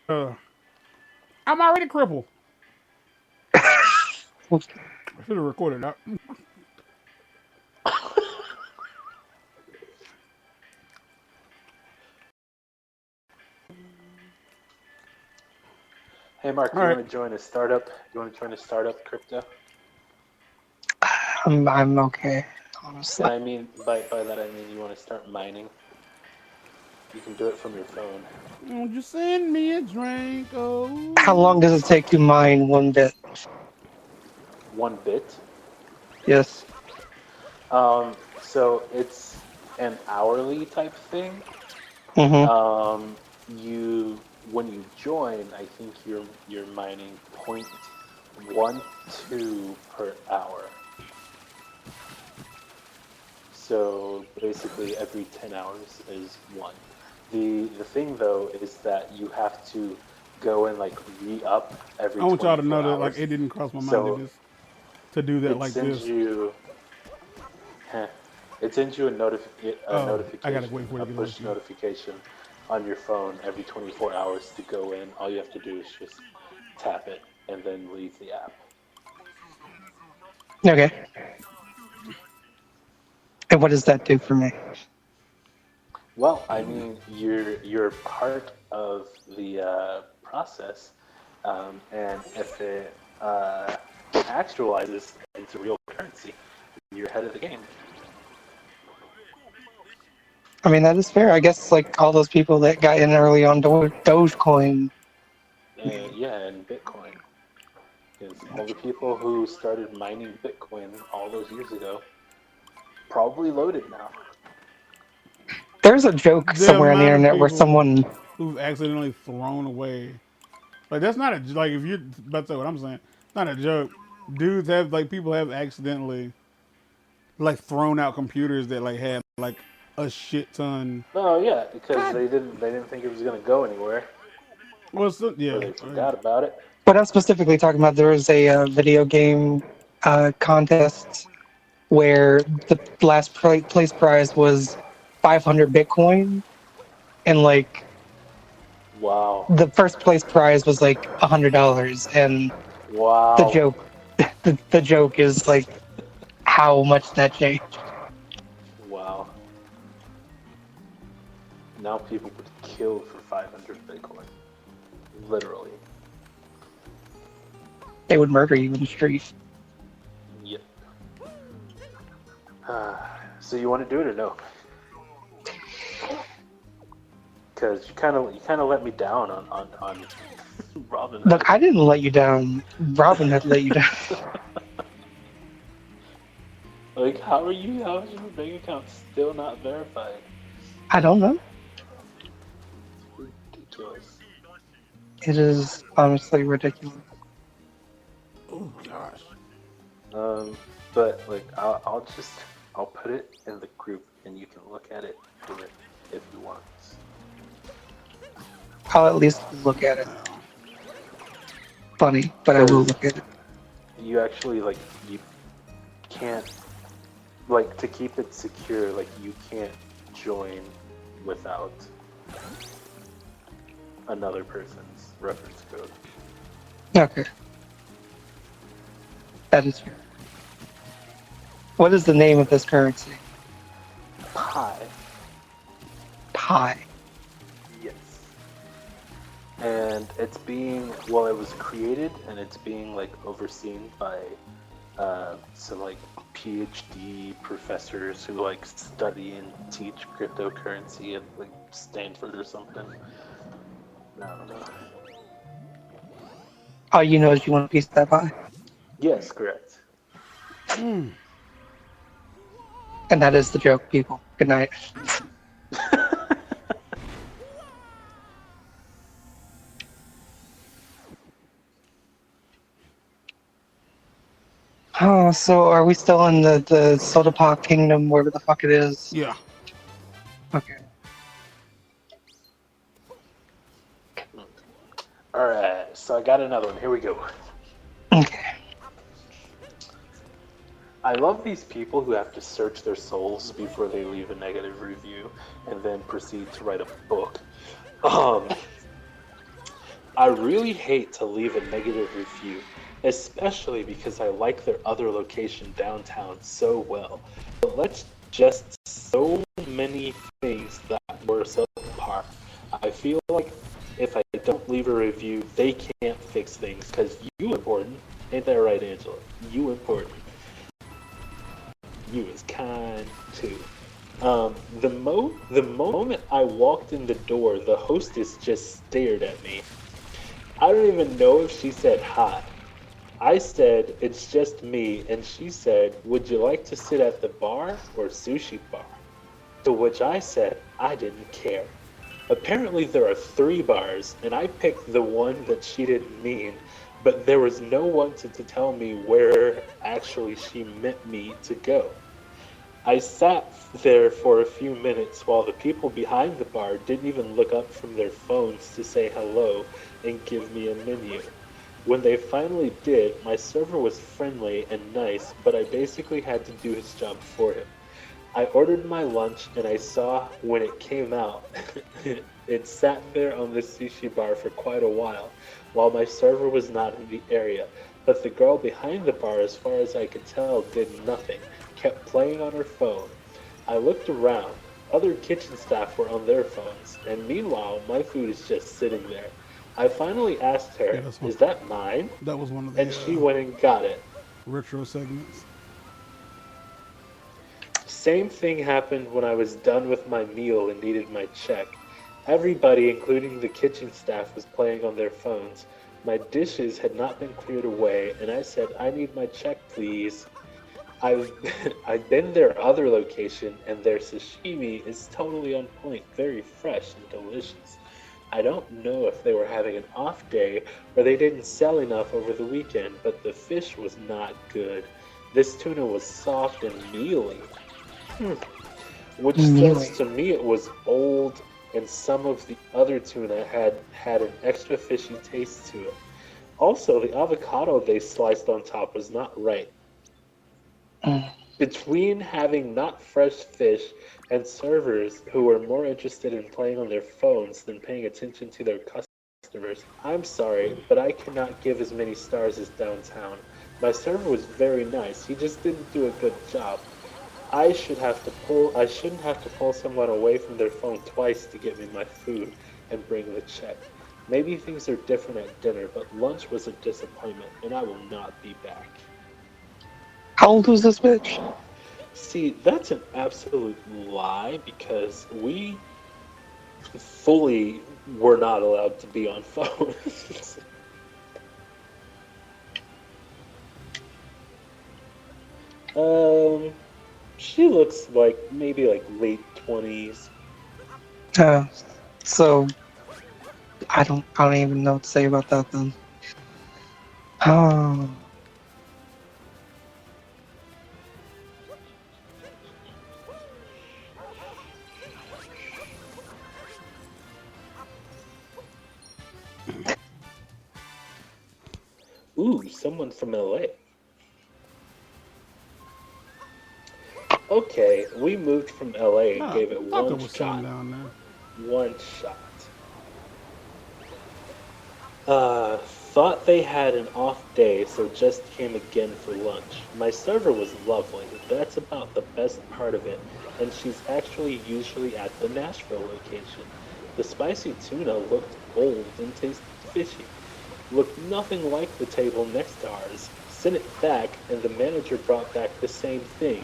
I'm already crippled. I should have recorded that. Hey Mark, All you right. want to join a startup? You want to join a startup crypto? I'm okay, And honestly. I mean by that I mean you want to start mining. You can do it from your phone. Won't you send me a drink? How long Oh. does it take to mine one bit? 1 bit. Yes. So it's an hourly type thing. Mm-hmm. You when you join, I think you're mining 0.12 per hour. So basically, every 10 hours is one. The thing though is that you have to go and like re-up every I want y'all to 24 know that like hours. it didn't cross my mind So to do that it like sends this. you, heh, it sends you a Oh, I gotta notification, wait for it a to get over push to you. notification on your phone every 24 hours to go in. All you have to do is just tap it and then leave the app. Okay. And what does that do for me? Well, I mean, you're part of the process, and if it actualizes into real currency, you're ahead of the game. I mean, that is fair. I guess like all those people that got in early on Dogecoin. Yeah, and Bitcoin, because all the people who started mining Bitcoin all those years ago probably loaded now. There's a joke The somewhere on the amount of internet where people someone. who've accidentally thrown away, like that's not a like if you're about to say what I'm saying, it's not a joke. Dudes have like people have accidentally like thrown out computers that like had like a shit ton. Oh yeah, because God, they didn't think it was gonna go anywhere, well, so, or yeah, they forgot about it. What I'm specifically talking about, there was a video game contest where the last place prize was 500 Bitcoin, and like Wow, the first place prize was like $100, and the wow, joke, the joke is like how much that changed. wow. Now people would kill for 500 Bitcoin. Literally. They would murder you in the street. Yep. So you want to do it or no? Because you kind of let me down on Robin Look, Hood. I didn't let you down. Robin had let you down. Like, how is your bank account still not verified? I don't know. It's ridiculous. It is honestly ridiculous. oh gosh, Um, but like I'll put it in the group and you can look at it do it if you want. I'll at least look at it. Funny, but I will Because look at it. you actually like you can't like to keep it secure, like you can't join without another person's reference code. Okay, that is fair. What is the name of this currency? Pi, Pi. yes. And it's being well, it was created and it's being like overseen by some like PhD professors who like study and teach cryptocurrency at like Stanford or something. I don't know. All you know is you want a piece of that pie, Yes, correct. and that is the joke, people. Good night. Oh, so are we still in the Soda Pop Kingdom, wherever the fuck it is? yeah. Okay. All right, so I got another one. Here we go. Okay. I love these people who have to search their souls before they leave a negative review and then proceed to write a book. Um, I really hate to leave a negative review, especially because I like their other location downtown so well. But let's just so many things that were subpar. I feel like if I don't leave a review, they can't fix things because you important. Ain't that right, Angela? You important. You is kind too. The moment I walked in the door, the hostess just stared at me. I don't even know if she said hi. I said, it's just me, and she said, would you like to sit at the bar or sushi bar? To which I said, I didn't care. Apparently there are 3 bars, and I picked the one that she didn't mean, but there was no one to tell me where actually she meant me to go. I sat there for a few minutes while the people behind the bar didn't even look up from their phones to say hello and give me a menu. When they finally did, my server was friendly and nice, but I basically had to do his job for him. I ordered my lunch and I saw when it came out, it sat there on the sushi bar for quite a while my server was not in the area. But the girl behind the bar, as far as I could tell, did nothing, kept playing on her phone. I looked around. Other kitchen staff were on their phones, and meanwhile, my food is just sitting there. I finally asked her, is that mine? That was one of the And she went and got it. retro segments. Same thing happened when I was done with my meal and needed my check. Everybody, including the kitchen staff, was playing on their phones. My dishes had not been cleared away, and I said, I need my check, please. I've been their other location, and their sashimi is totally on point, very fresh and delicious. I don't know if they were having an off day or they didn't sell enough over the weekend, but the fish was not good. This tuna was soft and mealy, which says to me it was old, and some of the other tuna had an extra fishy taste to it. Also, the avocado they sliced on top was not right. Between having not fresh fish and servers who were more interested in playing on their phones than paying attention to their customers, I'm sorry, but I cannot give as many stars as downtown. My server was very nice, he just didn't do a good job. I shouldn't have to pull someone away from their phone twice to get me my food and bring the check. Maybe things are different at dinner, but lunch was a disappointment, and I will not be back. How old was this bitch? See, that's an absolute lie because we fully were not allowed to be on phones. She looks like maybe like late 20s. So I don't even know what to say about that then. Oh. Ooh, someone from LA. Okay, we moved from LA and gave it one shot. Down there. One shot. Thought they had an off day, so just came again for lunch. My server was lovely. That's about the best part of it, and she's actually usually at the Nashville location. The spicy tuna looked old and tasted fishy. Looked nothing like the table next to ours. Sent it back, and the manager brought back the same thing.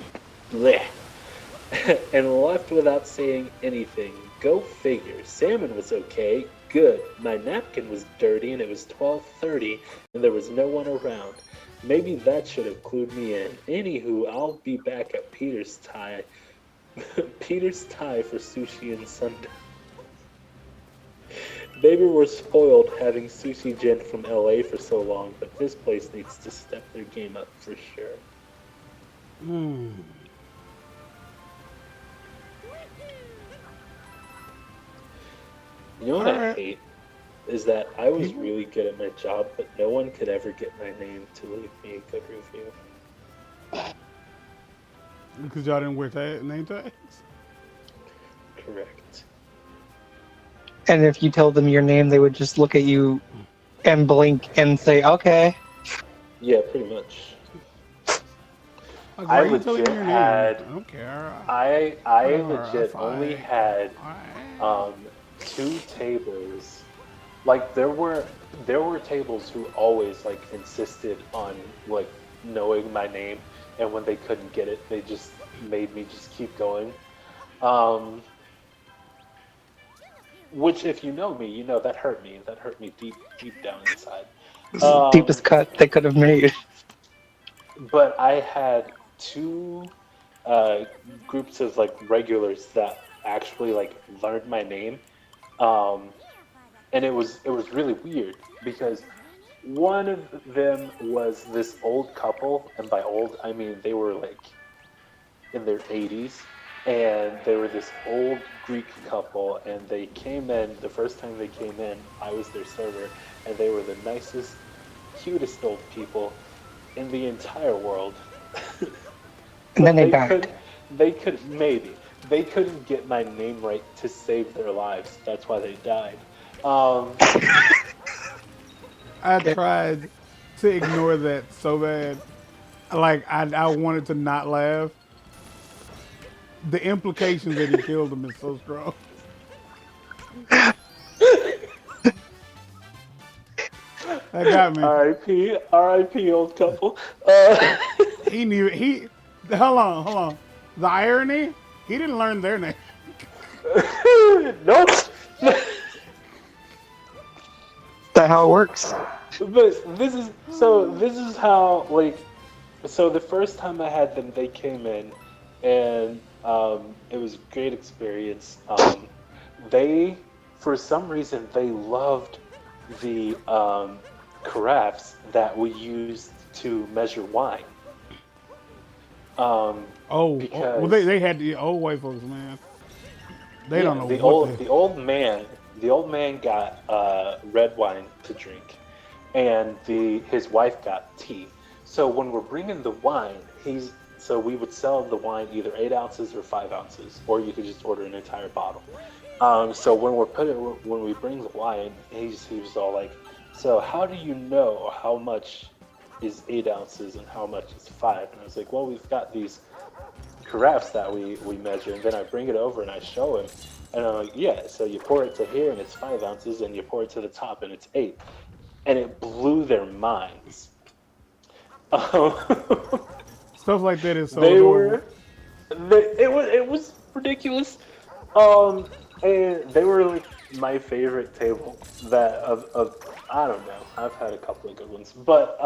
Blech. And left without saying anything. Go figure. Salmon was okay. Good. My napkin was dirty and it was 12:30 and there was no one around. Maybe that should have clued me in. Anywho, I'll be back at Peter's Thai for sushi and sundae. Maybe we're spoiled having Sushi Jen from LA for so long, but this place needs to step their game up for sure. You know what I hate? Is that I was really good at my job, but no one could ever get my name to leave me a good review. Because y'all didn't wear name tags? Correct. And if you tell them your name, they would just look at you and blink and say, okay. Yeah, pretty much. Like, why I are you telling me legit your name? had I don't care. I Whatever. legit only Fight. had Fight. um two tables. Like there were tables who always like insisted on like knowing my name, and when they couldn't get it, they just made me just keep going. Um, which if you know me, you know that hurt me. That hurt me deep down inside. This is the Um, deepest cut they could have made. but I had two uh, groups of like regulars that actually like learned my name, um, and it was really weird because one of them was this old couple, and by old I mean they were like in their 80s, and they were this old Greek couple, and they came in the first time they came in. I was their server, and they were the nicest, cutest old people in the entire world. And then But they they died. could they could maybe they couldn't get my name right to save their lives. That's why they died. Um, I tried to ignore that so bad. Like, I wanted to not laugh. The implications that he killed him is so strong. That got me. R.I.P. R.I.P. Old couple. Uh, He knew he. Hold on, hold on. The irony, he didn't learn their name. nope. Is that how it works? But this is how like so the first time I had them, they came in, and it was a great experience. They for some reason they loved the carafes that we used to measure wine. Um, Well, because they had the old white folks, man. They don't yeah, know the what old they. the old man the old man got red wine to drink, and the his wife got tea. So when we're bringing the wine, he's so we would sell the wine either 8 ounces or 5 ounces, or you could just order an entire bottle. So when we bring the wine, he was all like, "So how do you know how much is 8 ounces and how much is five?" And I was like, "Well, we've got these carafes that we measure," and then I bring it over and I show him, and I'm like, "Yeah, so you pour it to here and it's 5 ounces, and you pour it to the top and it's eight," and it blew their minds. Um, Stuff like that is so they adorable. were, it was ridiculous, um, and they were like my favorite table that of I don't know. I've had a couple of good ones, but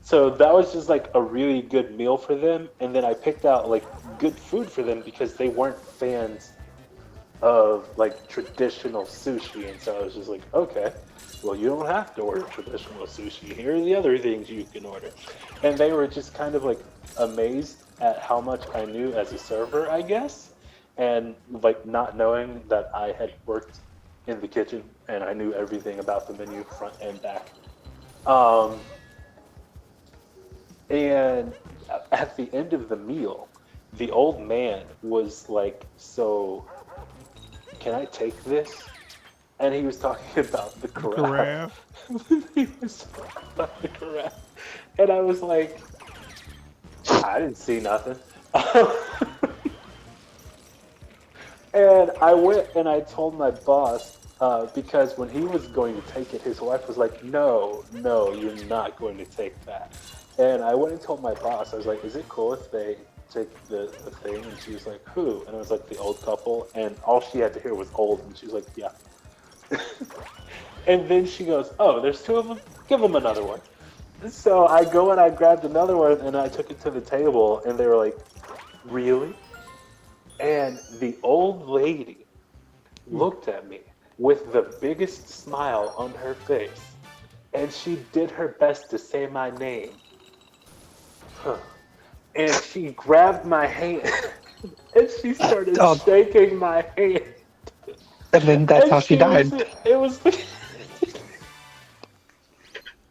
so that was just like a really good meal for them, and then I picked out like good food for them because they weren't fans of like traditional sushi, and so I was just like, okay, well, you don't have to order traditional sushi. Here are the other things you can order, and they were just kind of like amazed at how much I knew as a server, I guess, and like not knowing that I had worked in the kitchen and I knew everything about the menu front and back. Um, and at the end of the meal, the old man was like, "So, can I take this?" And he was talking about the The carafe. carafe. He was talking about the carafe. And I was like, I didn't see nothing. And I went and I told my boss, because when he was going to take it, his wife was like, "No, no, you're not going to take that." And I went and told my boss, I was like, "Is it cool if they take the thing?" And she was like, "Who?" And I was like, "The old couple." And all she had to hear was old. And she was like, "Yeah." And then she goes, "Oh, there's two of them? Give them another one." So I go and I grabbed another one and I took it to the table, and they were like, "Really?" And the old lady looked at me with the biggest smile on her face, and she did her best to say my name. Huh. And she grabbed my hand and she started Oh, shaking my hand. and then that's And how she she was, died. it was,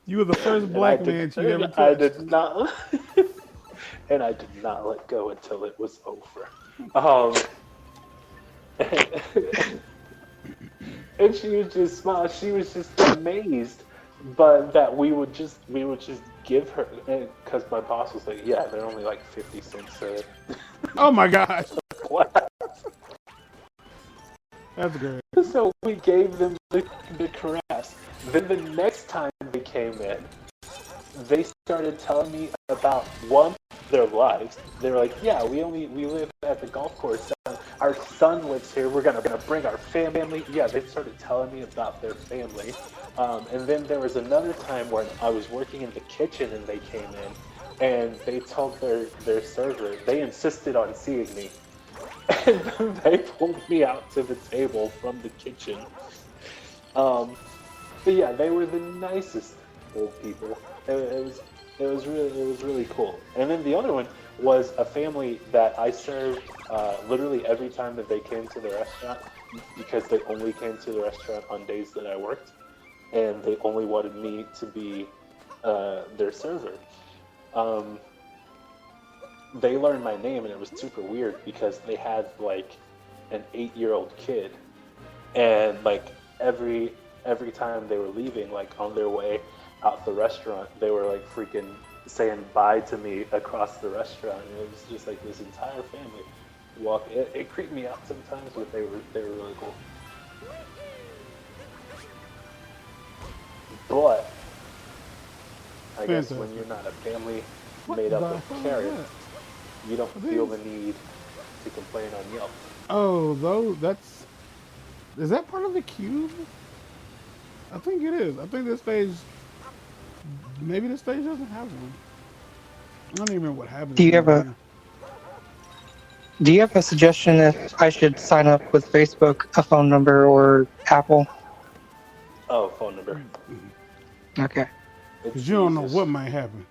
You were the first and I black did, man she and ever I touched. did not, and I did not let go until it was over. Um, and, And she would just smile. She was just amazed, but that we would just give her because my boss was like, yeah, they're only like 50 cents a Oh my gosh, glass. that's great. So we gave them the caress. Then the next time they came in, they started telling me about one their lives. They were like, yeah, we live at the golf course. Our son lives here. We're gonna bring our family. Yeah, they started telling me about their family. And then there was another time when I was working in the kitchen and they came in and they told their server, they insisted on seeing me. And they pulled me out to the table from the kitchen. But yeah, they were the nicest old people. It was really cool. And then the other one was a family that I served literally every time that they came to the restaurant because they only came to the restaurant on days that I worked, and they only wanted me to be their server. They learned my name, and it was super weird because they had like an 8-year-old kid, and like every time they were leaving, like on their way out the restaurant, they were like freaking saying bye to me across the restaurant, and it was just like this entire family walk. It creeped me out sometimes, but they were really cool. But I guess when you're not a family made up of carrots, you don't feel the need to complain on Yelp. Oh, though is that part of the cube? I think it is. I think this stage, maybe this stage doesn't have one. I don't even know what happens. Do you have a suggestion if I should sign up with Facebook, a phone number, or Apple? Oh, phone number. Okay. Because you don't know what might happen.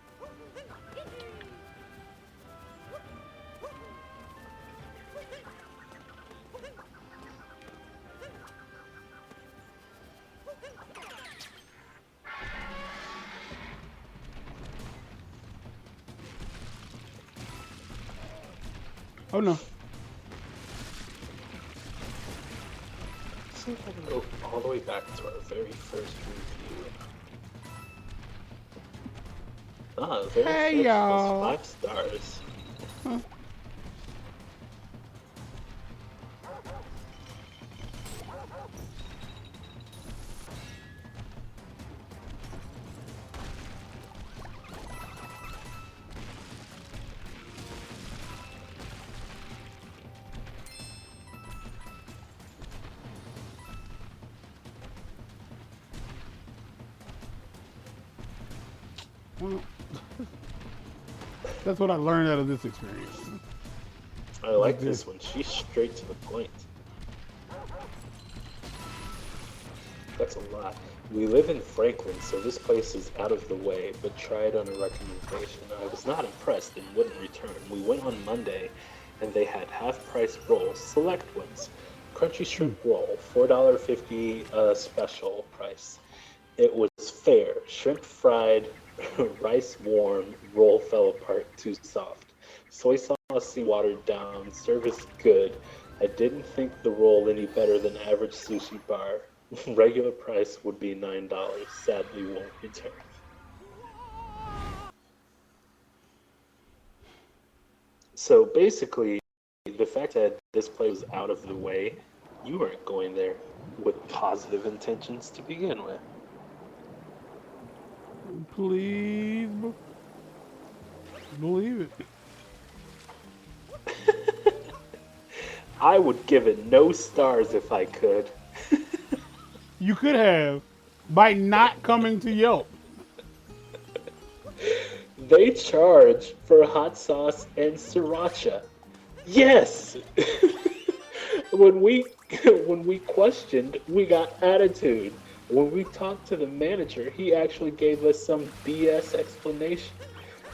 Oh no. See if I can go all the way back to our very first review. Very Hey, first y'all. was 5 stars. Huh. Well, that's what I learned out of this experience. I like this one. She's straight to the point. That's a lot. We live in Franklin, so this place is out of the way, but tried on a recommendation. I was not impressed and wouldn't return. We went on Monday, and they had half-price rolls, select ones. Crunchy shrimp roll, $4.50 special price. It was fair. Shrimp fried, rice warm, roll fell apart, too soft. Soy sauce watered down, service good. I didn't think the roll any better than average sushi bar. Regular price would be $9. Sadly won't return. So basically, the fact that this place was out of the way, you weren't going there with positive intentions to begin with. Please believe it. I would give it no stars if I could. You could have by not coming to Yelp. They charge for hot sauce and sriracha. Yes! When we questioned, we got attitude. When we talked to the manager, he actually gave us some BS explanation.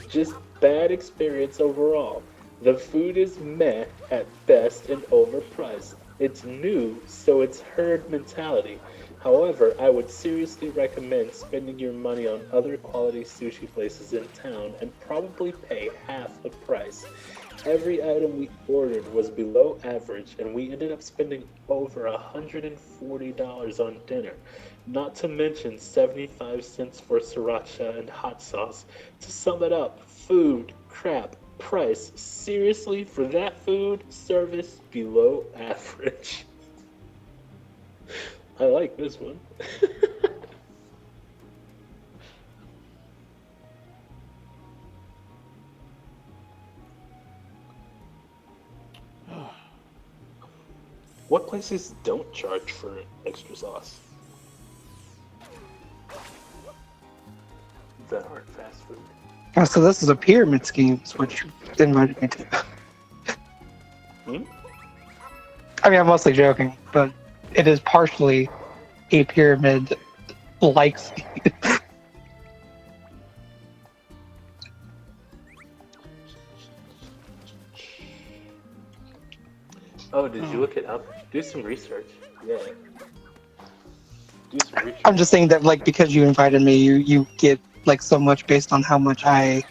Just bad experience overall. The food is meh at best and overpriced. It's new, so it's herd mentality. However, I would seriously recommend spending your money on other quality sushi places in town and probably pay half the price. Every item we ordered was below average, and we ended up spending over $140 on dinner. Not to mention 75 cents for sriracha and hot sauce. To sum it up, food, crap, price. Seriously, for that food, service below average. I like this one. What places don't charge for extra sauce? That aren't fast food. Oh, so this is a pyramid scheme, is what you invited me to. I mean, I'm mostly joking, but it is partially a pyramid-like scheme. Oh, did you look it up? Do some research. Yeah. Do some research. I'm just saying that, like, because you invited me, you get, like, so much based on how much I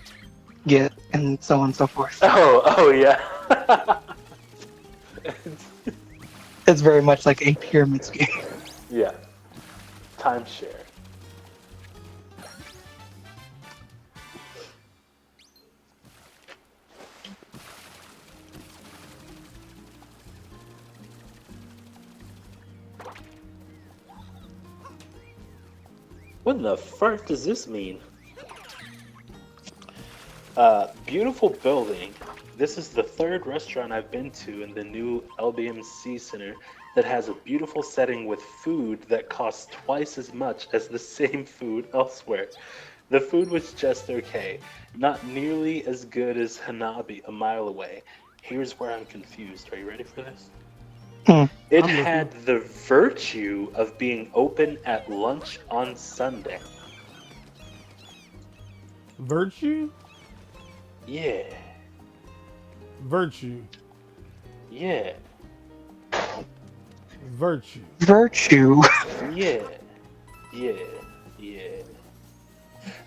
get, and so on and so forth. Oh yeah. It's very much like a pyramid scheme. Yeah. Timeshare. What in the fuck does this mean? Beautiful building. This is the third restaurant I've been to in the new LBMC Center that has a beautiful setting with food that costs twice as much as the same food elsewhere. The food was just okay, not nearly as good as Hanabi a mile away. Here's where I'm confused. Are you ready for this? It had the virtue of being open at lunch on Sunday. Virtue? Yeah. Virtue. Yeah. Virtue. Virtue. Yeah. Yeah. Yeah.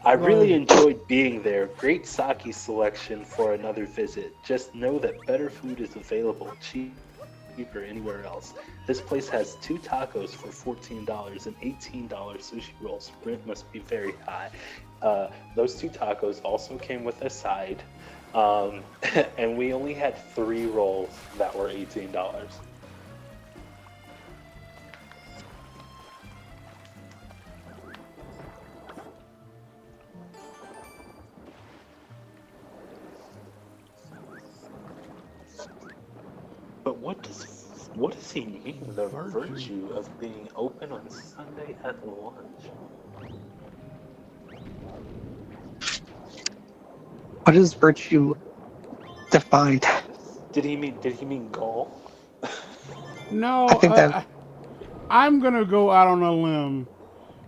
I really enjoyed being there. Great sake selection for another visit. Just know that better food is available cheaper anywhere else. This place has 2 tacos for $14 and $18 sushi rolls. Rent must be very high. Those 2 tacos also came with a side. And we only had 3 rolls that were $18. But what does he mean? The virtue of being open on Sunday at lunch? What is virtue defined? Did he mean gall? No, I think that I'm gonna go out on a limb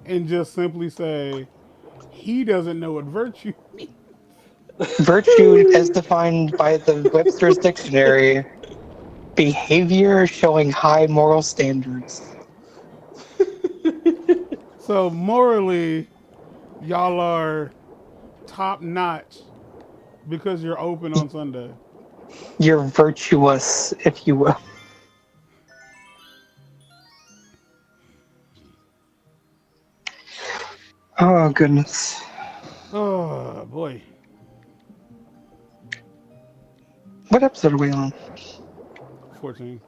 and just simply say he doesn't know what virtue means. virtue, as defined by the Webster's Dictionary, behavior showing high moral standards. So morally, y'all are top notch because you're open on Sunday. You're virtuous, if you will. Oh, goodness. Oh boy. What episode are we on? 14.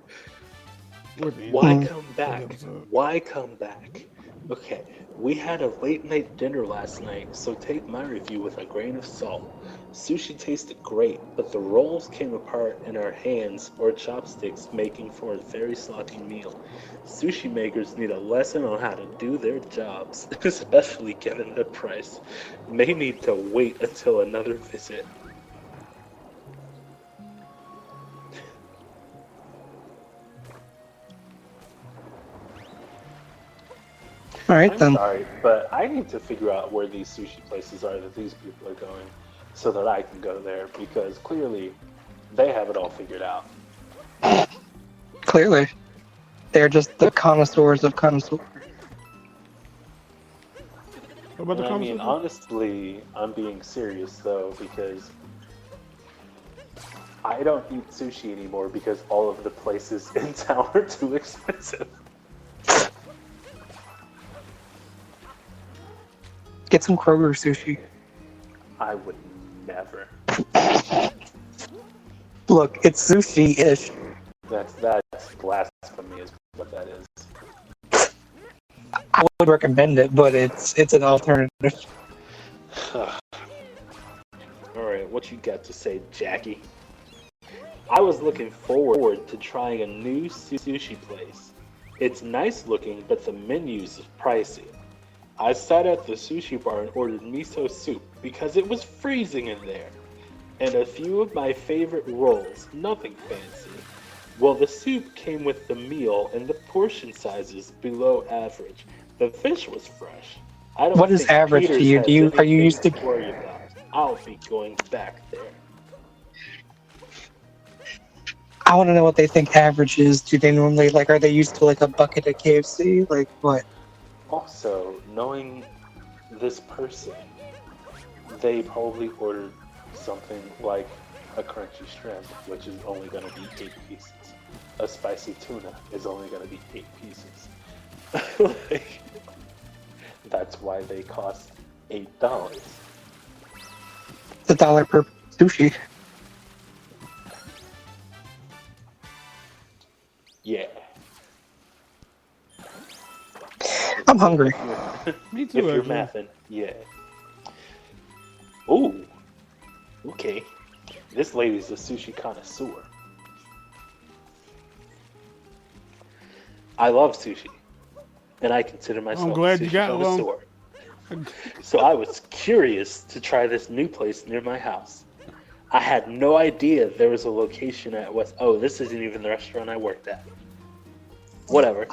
We're the end. Why come back? episode. Why come back? Okay, we had a late night dinner last night, so take my review with a grain of salt. Sushi tasted great, but the rolls came apart in our hands or chopsticks, making for a very sloppy meal. Sushi makers need a lesson on how to do their jobs, especially given the price. May need to wait until another visit. All right, I'm then. sorry, but I need to figure out where these sushi places are that these people are going so that I can go there, because clearly they have it all figured out. Clearly. They're just the connoisseurs of connoisseurs. What about the And I mean, conversation? honestly, I'm being serious though, because I don't eat sushi anymore because all of the places in town are too expensive. Get some Kroger sushi. I would never. Look, it's sushi-ish. That's blasphemy, is what that is. I would recommend it, but it's an alternative. All right, what you got to say, Jackie? I was looking forward to trying a new sushi place. It's nice looking, but the menus is pricey. I sat at the sushi bar and ordered miso soup because it was freezing in there, and a few of my favorite rolls, nothing fancy. Well, the soup came with the meal and the portion sizes below average. The fish was fresh. I don't What is think average to Peters you? has Are you anything used to to? worry about. I'll be going back there. I want to know what they think average is. Do they normally are they used to like a bucket at KFC? Like what? Also, knowing this person, they probably ordered something like a crunchy shrimp, which is only going to be 8 pieces. A spicy tuna is only going to be 8 pieces. Like, that's why they cost $8. It's $1 per sushi. Yeah. I'm hungry. Me too, If you're actually. mathing, yeah. Ooh, okay. This lady's a sushi connoisseur. I love sushi, and I consider myself I'm a glad you sushi got one. connoisseur. So I was curious to try this new place near my house. I had no idea there was a location at West. Oh, this isn't even the restaurant I worked at. Whatever.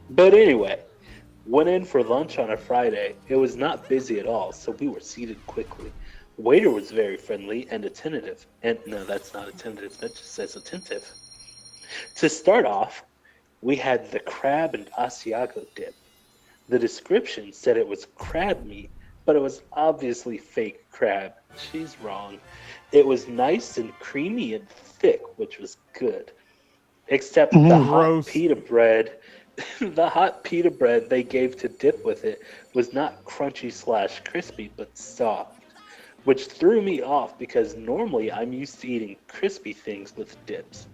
But anyway, went in for lunch on a Friday. It was not busy at all, so we were seated quickly. Waiter was very friendly and attentive. And no, that's not attentive, that just says attentive. To start off, we had the crab and Asiago dip. The description said it was crab meat, but it was obviously fake crab. She's wrong. It was nice and creamy and thick, which was good. Except the hot Gross. pita bread, the hot pita bread they gave to dip with it was not crunchy slash crispy, but soft, which threw me off because normally I'm used to eating crispy things with dips.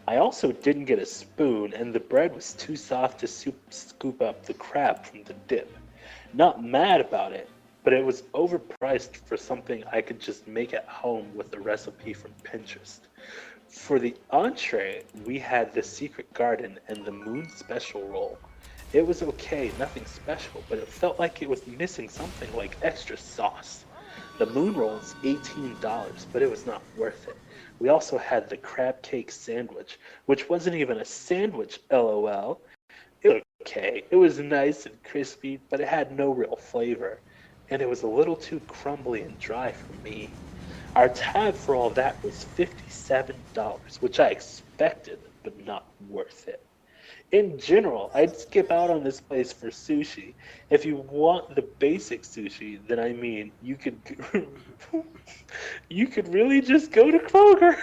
I also didn't get a spoon, and the bread was too soft to scoop up the crab from the dip. Not mad about it, but it was overpriced for something I could just make at home with a recipe from Pinterest. For the entree, we had the Secret Garden and the Moon Special roll. It was okay, nothing special, but it felt like it was missing something like extra sauce. The moon roll is $18, but it was not worth it. We also had the crab cake sandwich, which wasn't even a sandwich, lol. It was okay. It was nice and crispy, but it had no real flavor. And it was a little too crumbly and dry for me. Our tab for all that was $57, which I expected, but not worth it. In general, I'd skip out on this place for sushi. If you want the basic sushi, then I mean, you could you could really just go to Kroger.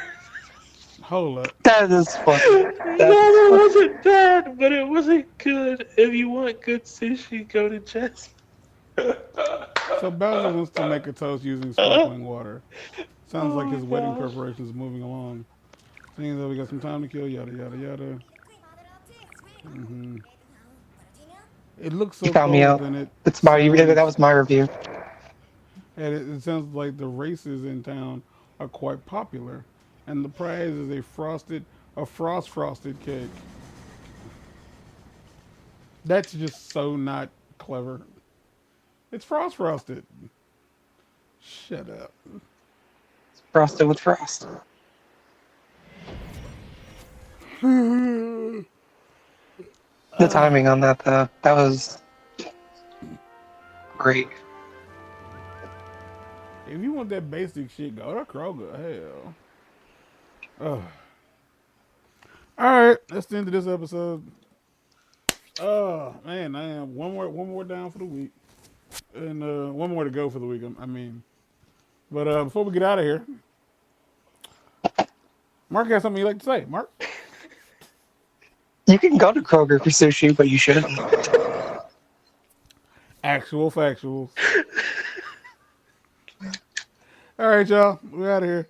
Hold up. That is funny. No, it wasn't bad, but it wasn't good. If you want good sushi, go to Jess. So Bowser wants to make a toast using sparkling water. Sounds like Oh his wedding gosh. preparations is moving along. Seeing that we got some time to kill, yada yada yada. hmm It looks You so found me cold, out. and it It's my that sounds, was my review. and it sounds like the races in town are quite popular, and the prize is a frost frosted cake. That's just so not clever. It's frost frosted. Shut up. Frosted with frost. The timing on that though, that was great. If you want that basic shit, go to Kroger. Hell. Ugh. All right, that's the end of this episode. Oh man, I am one more down for the week. and one more to go for the week. I mean, but before we get out of here, Mark has something you'd like to say. Mark, You can go to Kroger for sushi, but you shouldn't. actual factuals. All right, y'all, we're out of here.